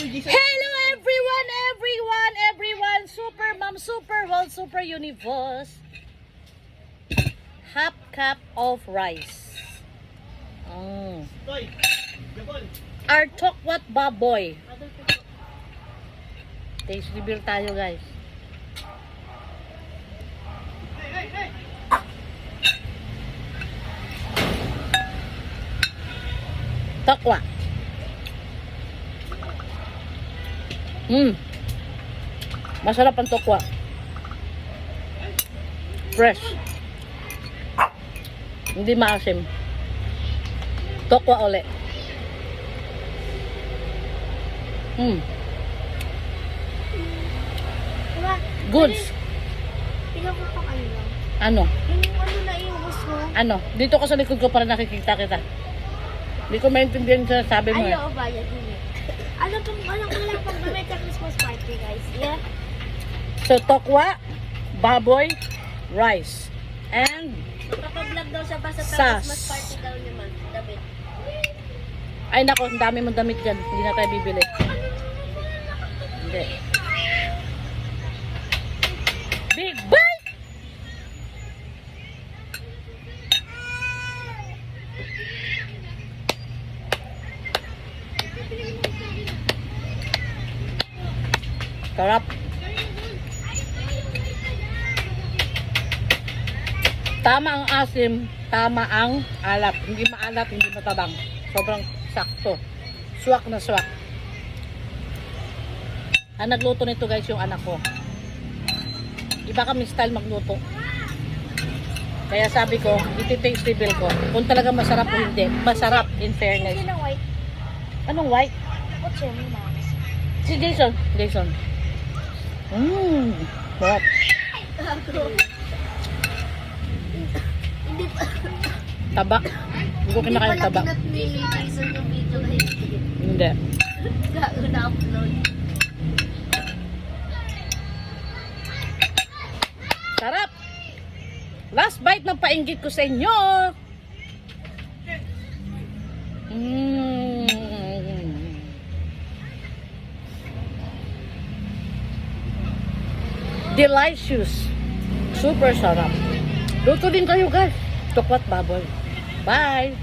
Hello everyone, Super Mom, Super World, Super Universe. Half cup of rice. Our Tokwat baboy. Taste reveal tayo, guys. Tokwa. Masarap ang tokwa. Fresh. Hindi maasim. Tokwa uli. Goods. Tingnan ko pang ano lang. Ano? Yung ano na yung gusto. Ano? Dito ka sa likod ko para nakikita kita. Hindi ko maintindihan sa sabi mo. Ayaw, bayad yun eh. Alam ko lang pang gamit sa Christmas party, guys. Yeah. So, tokwa, baboy, rice, and Kapag-vlog daw siya basta Sas. Christmas party daw naman. Damit. ay nako, ang dami mong damit dyan. Hindi na tayo bibili. Hindi. Big bite! Sarap. Tama ang asim, tama ang alat. Hindi maalat, hindi matabang. Sobrang sakto. Swak na swak. Ang nagluto nito, guys, yung anak ko. Iba kami style magluto. Kaya sabi ko, iti-taste reveal ko. Kung talaga masarap o hindi. Masarap, in fairness. Hindi ng white. Anong white? Kotse mo na. Si Jason. Jason. Sarap. Hindi pa. Taba. Hindi ko kinakain taba. Hindi pala ni Jason yung video, guys. Hindi. Na-upload. Sarap! Last bite ng painggit ko sa inyo. Delicious. Super sarap. Luto din kayo, guys. Tokwat baboy. Bye!